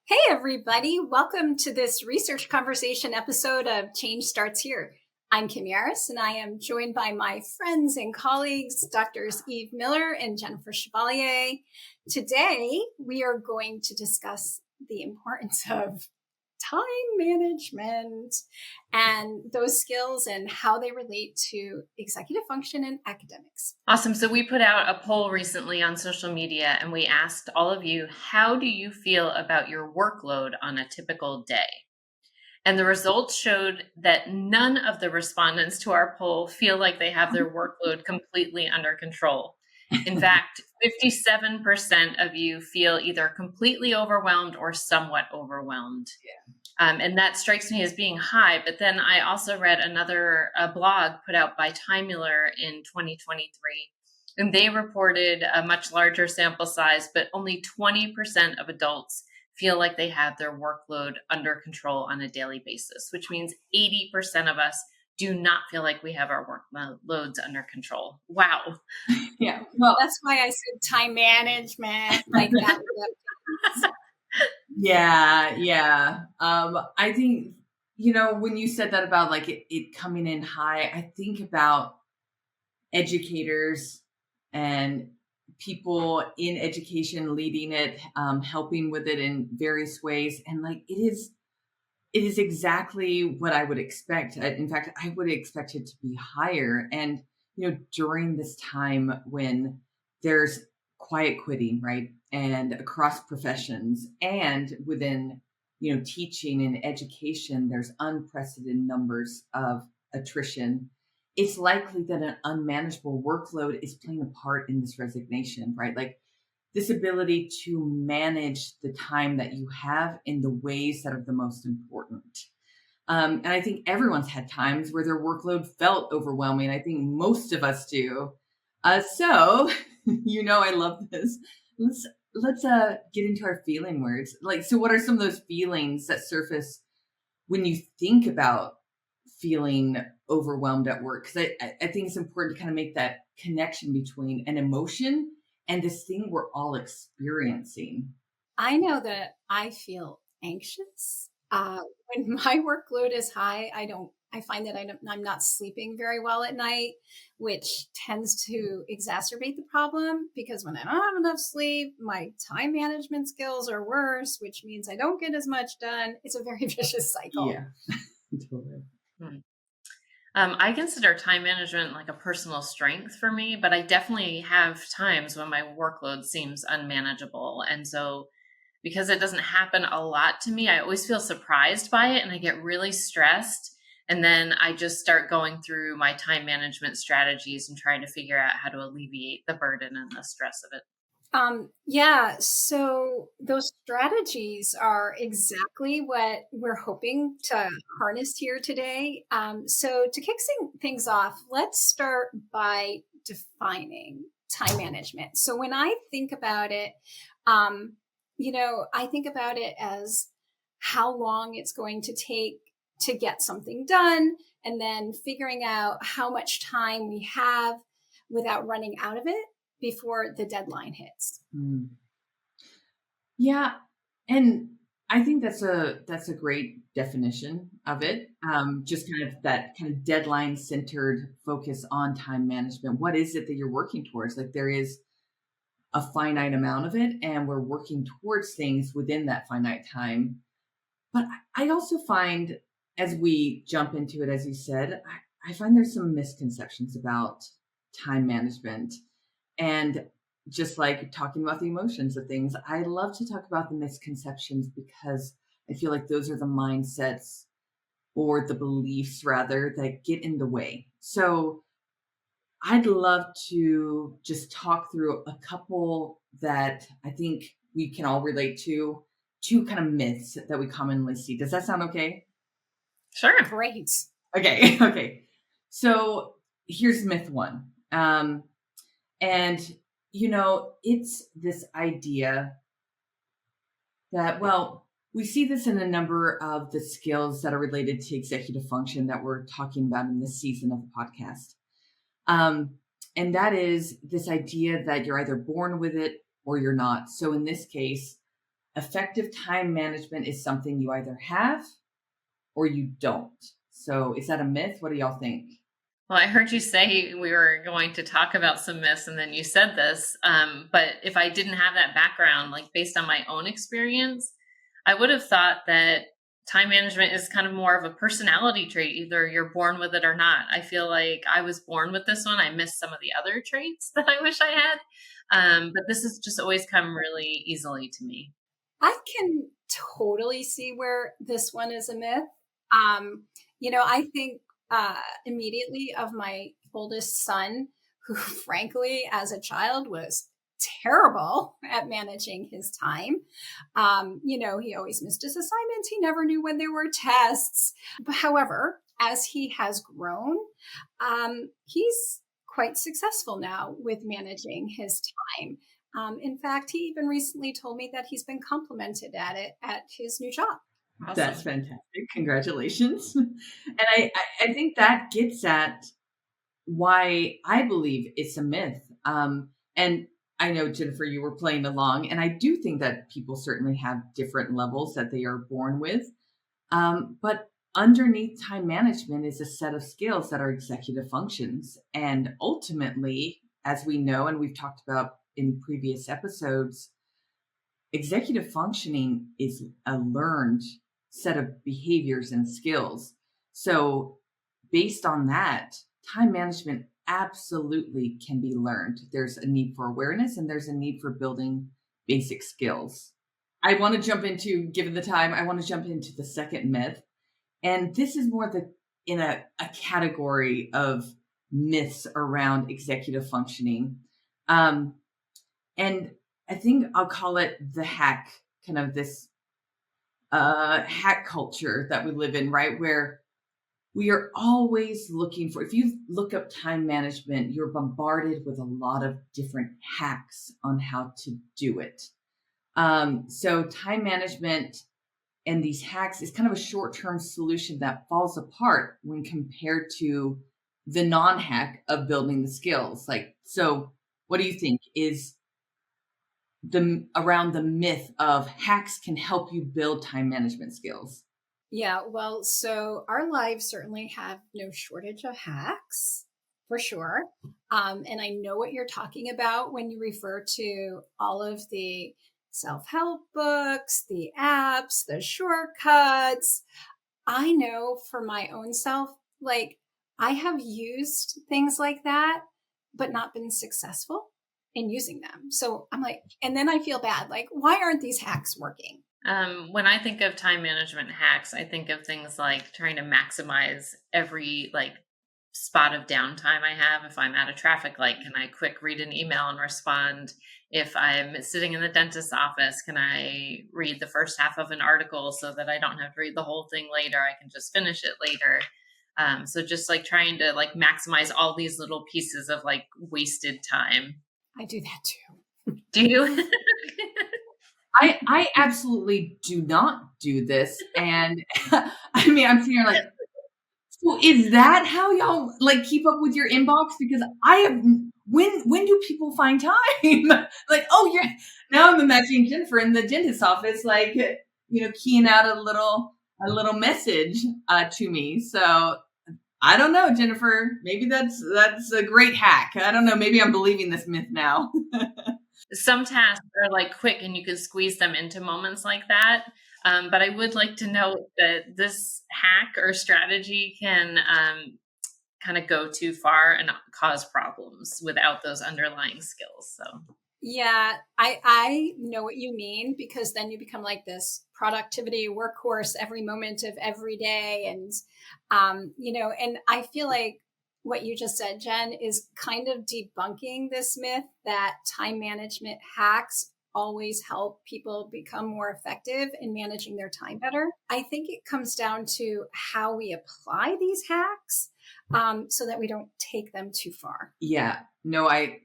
Hey, everybody. Welcome to this research conversation episode of Change Starts Here. I'm Kim Yaris, and I am joined by my friends and colleagues, Drs. Eve Miller and Jennifer Chevalier. Today, we are going to discuss the importance of time management and those skills and how they relate to executive function and academics. Awesome. So we put out a poll recently on social media and we asked all of you, how do you feel about your workload on a typical day? And the results showed that none of the respondents to our poll feel like they have their workload completely under control. In fact, 57% of you feel either completely overwhelmed or somewhat overwhelmed. Yeah. And that strikes me as being high. But then I also read a blog put out by Timular in 2023, and they reported a much larger sample size, but only 20% of adults feel like they have their workload under control on a daily basis, which means 80% of us do not feel like we have our workloads under control. Wow. Yeah. Well, that's why I said time management like that. Yeah. I think, when you said that about like it coming in high, I think about educators and people in education leading it, helping with it in various ways. And like, it is exactly what I would expect. In fact, I would expect it to be higher. And, during this time when there's quiet quitting, right? And across professions and within, teaching and education, there's unprecedented numbers of attrition. It's likely that an unmanageable workload is playing a part in this resignation, right? Like this ability to manage the time that you have in the ways that are the most important. And I think everyone's had times where their workload felt overwhelming. I think most of us do. So, I love this. Let's get into our feeling words. Like, so what are some of those feelings that surface when you think about feeling overwhelmed at work? Because I think it's important to kind of make that connection between an emotion and this thing we're all experiencing. I know that I feel anxious. When my workload is high, I find that I'm not sleeping very well at night, which tends to exacerbate the problem because when I don't have enough sleep, my time management skills are worse, which means I don't get as much done. It's a very vicious cycle. Yeah, totally. I consider time management like a personal strength for me, but I definitely have times when my workload seems unmanageable. And so because it doesn't happen a lot to me, I always feel surprised by it and I get really stressed. And then I just start going through my time management strategies and trying to figure out how to alleviate the burden and the stress of it. So those strategies are exactly what we're hoping to harness here today. So to kick things off, let's start by defining time management. So when I think about it, I think about it as how long it's going to take to get something done, and then figuring out how much time we have without running out of it before the deadline hits. Yeah. And I think that's a great definition of it. Just kind of that kind of deadline centered focus on time management. What is it that you're working towards? Like there is a finite amount of it and we're working towards things within that finite time. But I also find as we jump into it, as you said, I find there's some misconceptions about time management. And just like talking about the emotions of things, I love to talk about the misconceptions because I feel like those are the mindsets or the beliefs rather that get in the way. So I'd love to just talk through a couple that I think we can all relate to, two kind of myths that we commonly see. Does that sound okay? Sure. Great. Okay. So here's myth one. And, it's this idea that, we see this in a number of the skills that are related to executive function that we're talking about in this season of the podcast. And that is this idea that you're either born with it or you're not. So in this case, effective time management is something you either have or you don't. So is that a myth? What do y'all think? Well, I heard you say we were going to talk about some myths, and then you said this. But if I didn't have that background, like based on my own experience, I would have thought that time management is kind of more of a personality trait. Either you're born with it or not. I feel like I was born with this one. I missed some of the other traits that I wish I had. But this has just always come really easily to me. I can totally see where this one is a myth. I think immediately of my oldest son, who frankly, as a child, was terrible at managing his time. He always missed his assignments. He never knew when there were tests. But however, as he has grown, he's quite successful now with managing his time. In fact, he even recently told me that he's been complimented at it at his new job. Awesome. That's fantastic. Congratulations. And I think that gets at why I believe it's a myth. And I know, Jennifer, you were playing along, and I do think that people certainly have different levels that they are born with. But underneath time management is a set of skills that are executive functions. And ultimately, as we know, and we've talked about in previous episodes, executive functioning is a learned set of behaviors and skills. So based on that, time management absolutely can be learned. There's a need for awareness and there's a need for building basic skills. I want to jump into, given the time, I want to jump into the second myth. And this is more in a category of myths around executive functioning. And I think I'll call it the hack, kind of this hack culture that we live in, right? Where we are always looking for, if you look up time management, you're bombarded with a lot of different hacks on how to do it. So time management and these hacks is kind of a short-term solution that falls apart when compared to the non-hack of building the skills. So what do you think is around the myth of hacks can help you build time management skills? Yeah, well, so our lives certainly have no shortage of hacks, for sure. And I know what you're talking about when you refer to all of the self-help books, the apps, the shortcuts. I know for my own self, I have used things like that, but not been successful in using them. So I'm like, and then I feel bad. Like, why aren't these hacks working? When I think of time management hacks, I think of things like trying to maximize every spot of downtime I have. If I'm at a traffic light, can I quick read an email and respond? If I'm sitting in the dentist's office, can I read the first half of an article so that I don't have to read the whole thing later? I can just finish it later. So just trying to maximize all these little pieces of wasted time. I do that too. Do you? I absolutely do not do this. And I mean, I'm sitting here so is that how y'all keep up with your inbox? Because I have, when do people find time? Now I'm imagining Jennifer in the dentist's office, keying out a little message to me. So I don't know, Jennifer, maybe that's a great hack. I don't know. Maybe I'm believing this myth now. Some tasks are quick and you can squeeze them into moments like that. But I would like to note that this hack or strategy can kind of go too far and cause problems without those underlying skills. So yeah, I know what you mean, because then you become like this productivity workhorse every moment of every day. And, and I feel like what you just said, Jen, is kind of debunking this myth that time management hacks always help people become more effective in managing their time better. I think it comes down to how we apply these hacks so that we don't take them too far. Yeah, no, I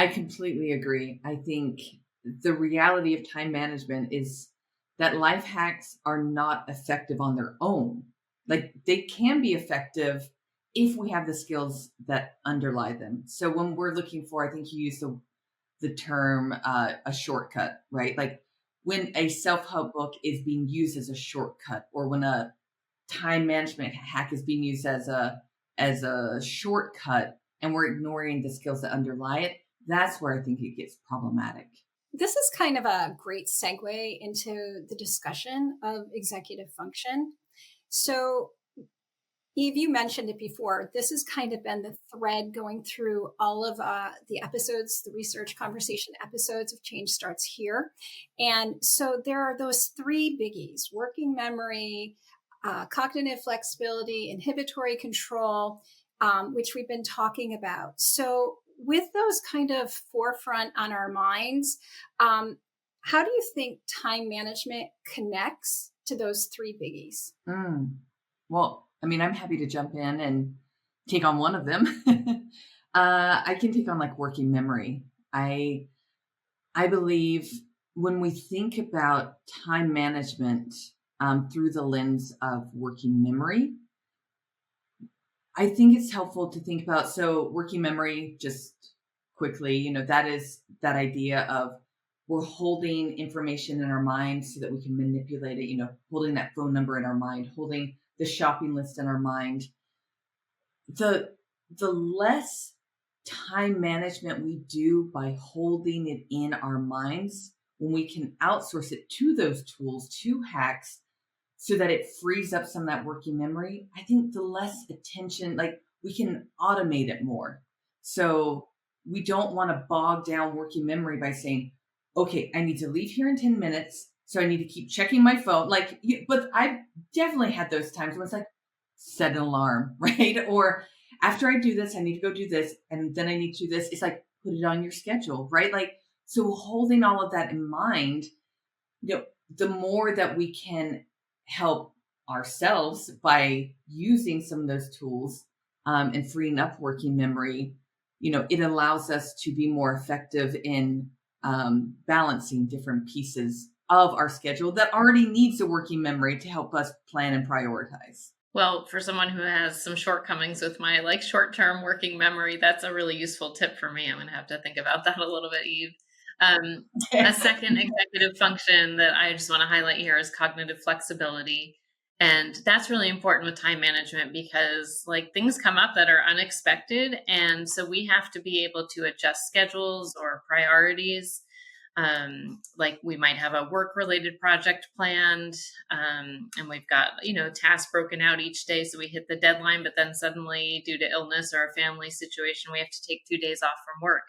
completely agree. I think the reality of time management is that life hacks are not effective on their own. They can be effective if we have the skills that underlie them. So when we're looking for, I think you used the term a shortcut, right? when a self-help book is being used as a shortcut, or when a time management hack is being used as a shortcut, and we're ignoring the skills that underlie it, that's where I think it gets problematic. This is kind of a great segue into the discussion of executive function. So, Eve, you mentioned it before. This has kind of been the thread going through all of the episodes, the research conversation episodes of Change Starts Here. And so there are those three biggies: working memory, cognitive flexibility, inhibitory control, which we've been talking about. So with those kind of forefront on our minds, how do you think time management connects to those three biggies? Well, I mean, I'm happy to jump in and take on one of them. I can take on like working memory. I believe when we think about time management through the lens of working memory, I think it's helpful to think about, so working memory, just quickly, that is that idea of we're holding information in our mind so that we can manipulate it, holding that phone number in our mind, holding the shopping list in our mind. The less time management we do by holding it in our minds, when we can outsource it to those tools, to hacks, so that it frees up some of that working memory, I think the less attention, like we can automate it more. So we don't want to bog down working memory by saying, okay, I need to leave here in 10 minutes. So I need to keep checking my phone. But I've definitely had those times when it's like, set an alarm, right? Or after I do this, I need to go do this. And then I need to do this. It's like, put it on your schedule, right? So holding all of that in mind, the more that we can help ourselves by using some of those tools and freeing up working memory, it allows us to be more effective in balancing different pieces of our schedule that already needs a working memory to help us plan and prioritize. Well, for someone who has some shortcomings with my short-term working memory, that's a really useful tip for me. I'm going to have to think about that a little bit, Eve. A second executive function that I just want to highlight here is cognitive flexibility. And that's really important with time management because things come up that are unexpected. And so we have to be able to adjust schedules or priorities. We might have a work-related project planned, and we've got, tasks broken out each day. So we hit the deadline, but then suddenly due to illness or a family situation, we have to take 2 days off from work.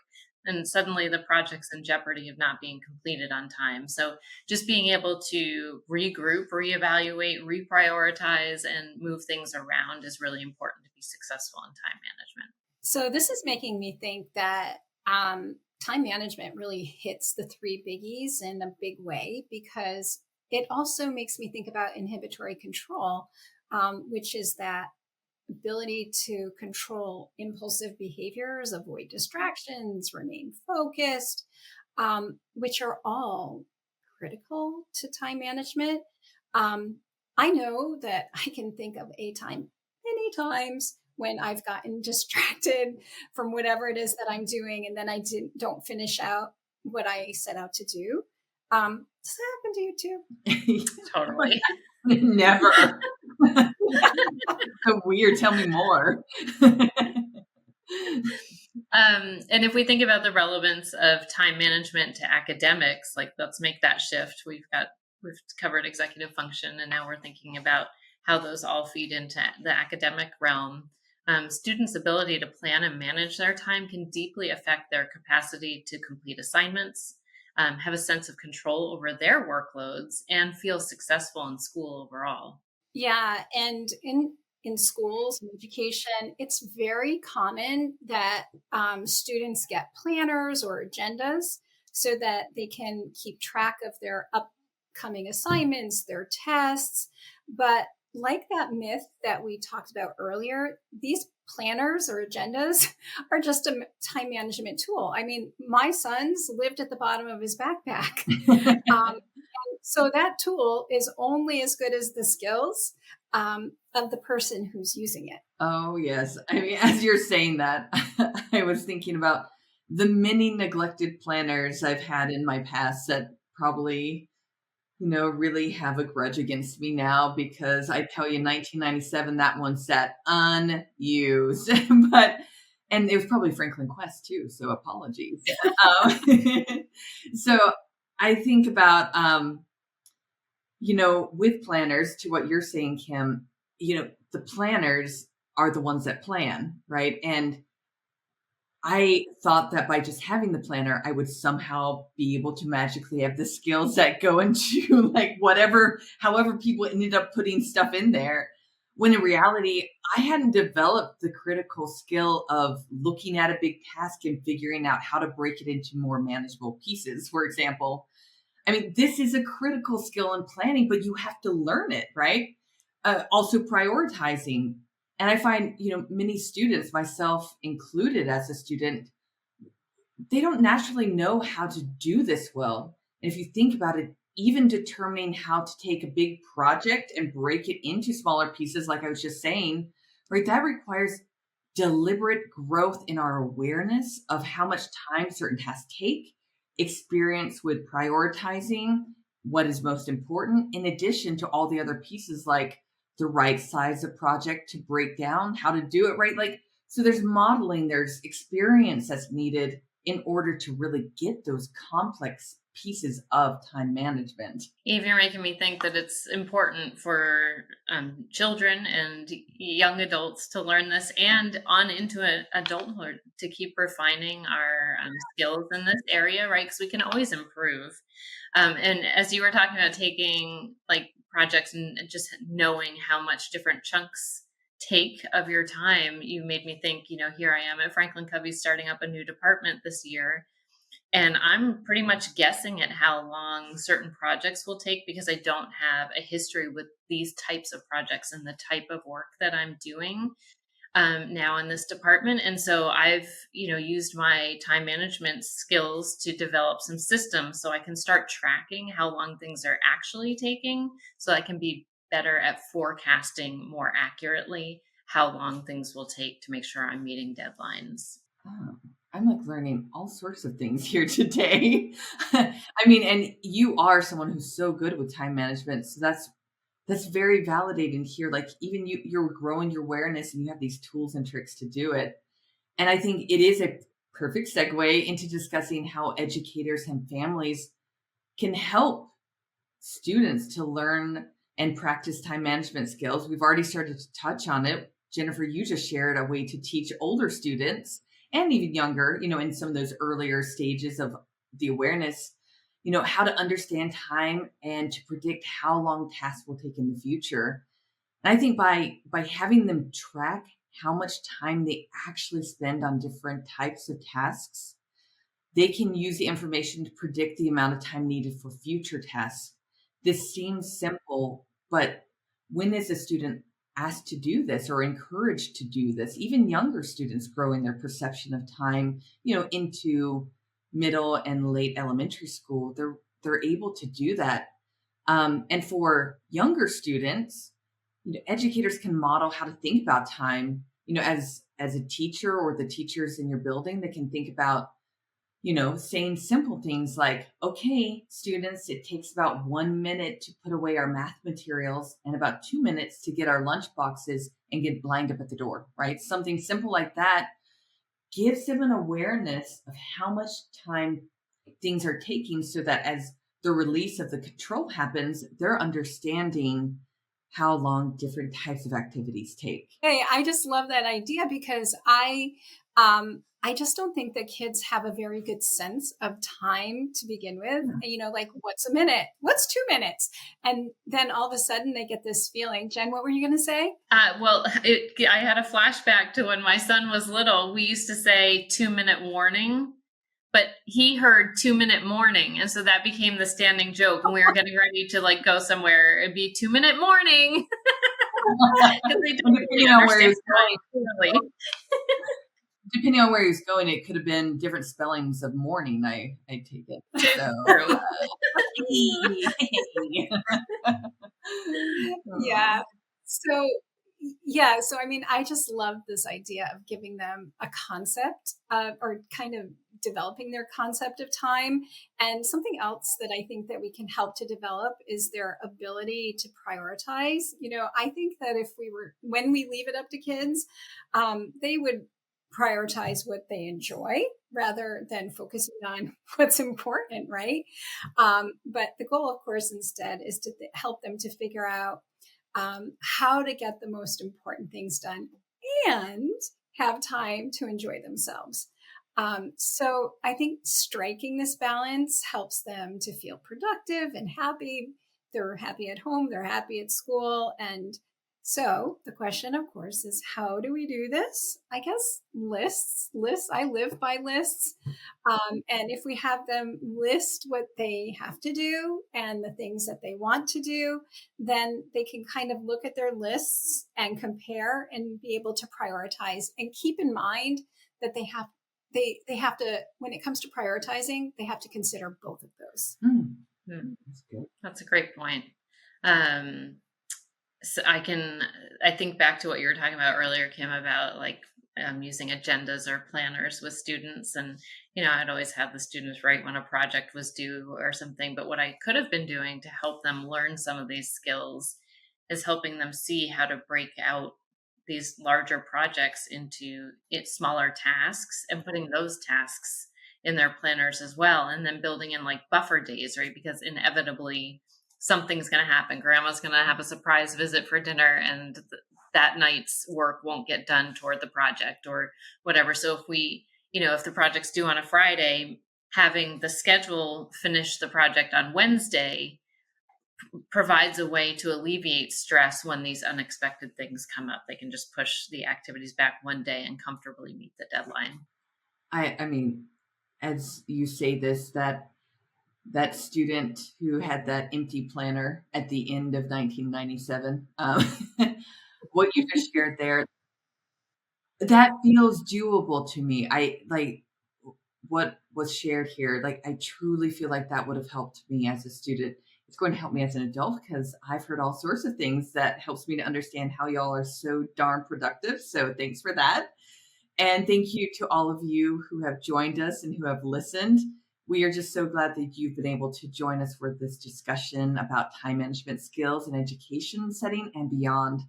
And suddenly the project's in jeopardy of not being completed on time. So just being able to regroup, reevaluate, reprioritize, and move things around is really important to be successful in time management. So this is making me think that time management really hits the three biggies in a big way, because it also makes me think about inhibitory control, which is that ability to control impulsive behaviors, avoid distractions, remain focused, which are all critical to time management. I know that I can think of a time many times when I've gotten distracted from whatever it is that I'm doing, and then I don't finish out what I set out to do. Does that happen to you too? Totally. Never. So weird. Tell me more. And if we think about the relevance of time management to academics, let's make that shift. We've covered executive function, and now we're thinking about how those all feed into the academic realm. Students' ability to plan and manage their time can deeply affect their capacity to complete assignments, have a sense of control over their workloads, and feel successful in school overall. Yeah, and in schools and education, it's very common that students get planners or agendas so that they can keep track of their upcoming assignments, their tests. But like that myth that we talked about earlier, these planners or agendas are just a time management tool. I mean, my son's lived at the bottom of his backpack. So that tool is only as good as the skills of the person who's using it. Oh, yes. I mean, as you're saying that, I was thinking about the many neglected planners I've had in my past that probably really have a grudge against me now because I tell you, 1997, that one sat unused. And it was probably Franklin Quest too, so apologies. Um, so I think about, with planners, to what you're saying, Kim, the planners are the ones that plan, right? And I thought that by just having the planner, I would somehow be able to magically have the skills that go into like however people ended up putting stuff in there. When in reality, I hadn't developed the critical skill of looking at a big task and figuring out how to break it into more manageable pieces. For example, I mean, this is a critical skill in planning, but you have to learn it, right? Also prioritizing. And I find, many students, myself included as a student, they don't naturally know how to do this well. And if you think about it, even determining how to take a big project and break it into smaller pieces, like I was just saying, right, that requires deliberate growth in our awareness of how much time certain tasks take, experience with prioritizing what is most important, in addition to all the other pieces like the right size of project to break down, how to do it right. Like, so there's modeling, there's experience that's needed in order to really get those complex pieces of time management. Eve, you're making me think that it's important for children and young adults to learn this and on into adulthood to keep refining our skills in this area, right? Because we can always improve. And as you were talking about taking like projects and just knowing how much different chunks take of your time, you made me think, here I am at FranklinCovey starting up a new department this year. And I'm pretty much guessing at how long certain projects will take because I don't have a history with these types of projects and the type of work that I'm doing now in this department. And so I've, used my time management skills to develop some systems so I can start tracking how long things are actually taking so I can be better at forecasting more accurately how long things will take to make sure I'm meeting deadlines. Oh, I'm like learning all sorts of things here today. I mean, and you are someone who's so good with time management. So that's very validating here. Like even you're growing your awareness and you have these tools and tricks to do it. And I think it is a perfect segue into discussing how educators and families can help students to learn and practice time management skills. We've already started to touch on it. Jennifer, you just shared a way to teach older students and even younger, in some of those earlier stages of the awareness, how to understand time and to predict how long tasks will take in the future. And I think by having them track how much time they actually spend on different types of tasks, they can use the information to predict the amount of time needed for future tasks. This seems simple, but when is a student asked to do this or encouraged to do this? Even younger students grow in their perception of time, into middle and late elementary school. They're able to do that. And for younger students, educators can model how to think about time, as a teacher or the teachers in your building that can think about, saying simple things like, okay, students, it takes about 1 minute to put away our math materials and about 2 minutes to get our lunch boxes and get lined up at the door, right? Something simple like that gives them an awareness of how much time things are taking so that as the release of the control happens, they're understanding how long different types of activities take. Hey, I just love that idea because I just don't think that kids have a very good sense of time to begin with. Like what's a minute? What's 2 minutes? And then all of a sudden they get this feeling. Jen, what were you going to say? I had a flashback to when my son was little. We used to say 2-minute warning, but he heard 2-minute morning. And so that became the standing joke when we were getting ready to like go somewhere. It'd be 2-minute morning. Because they don't really understand clearly. Depending on where he was going, it could have been different spellings of morning. I take it. So, yeah. So I mean, I just love this idea of giving them a concept or kind of developing their concept of time. And something else that I think that we can help to develop is their ability to prioritize. I think that when we leave it up to kids, they would prioritize what they enjoy rather than focusing on what's important, right? But the goal, of course, instead is to help them to figure out how to get the most important things done and have time to enjoy themselves. So I think striking this balance helps them to feel productive and happy. They're happy at home, they're happy at school. And so the question, of course, is how do we do this? I guess lists, I live by lists. And if we have them list what they have to do and the things that they want to do, then they can kind of look at their lists and compare and be able to prioritize, and keep in mind that they have to, when it comes to prioritizing, they have to consider both of those. That's good. That's a great point. So I think back to what you were talking about earlier, Kim, about like using agendas or planners with students. And, I'd always have the students write when a project was due or something. But what I could have been doing to help them learn some of these skills is helping them see how to break out these larger projects into smaller tasks and putting those tasks in their planners as well. And then building in like buffer days, right? Because inevitably something's going to happen. Grandma's going to have a surprise visit for dinner, and that night's work won't get done toward the project or whatever. So if the project's due on a Friday, having the schedule finish the project on Wednesday provides a way to alleviate stress when these unexpected things come up. They can just push the activities back one day and comfortably meet the deadline. I mean, as you say this, that student who had that empty planner at the end of 1997, what you just shared there, that feels doable to me. I like what was shared here. Like, I truly feel like that would have helped me as a student. It's going to help me as an adult because I've heard all sorts of things that helps me to understand how y'all are so darn productive. So thanks for that. And thank you to all of you who have joined us and who have listened. We are just so glad that you've been able to join us for this discussion about time management skills in education setting and beyond.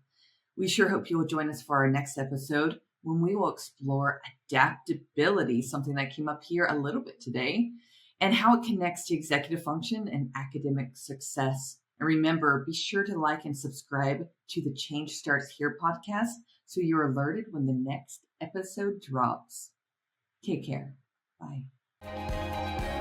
We sure hope you will join us for our next episode when we will explore adaptability, something that came up here a little bit today, and how it connects to executive function and academic success. And remember, be sure to like and subscribe to the Change Starts Here podcast so you're alerted when the next episode drops. Take care. Bye.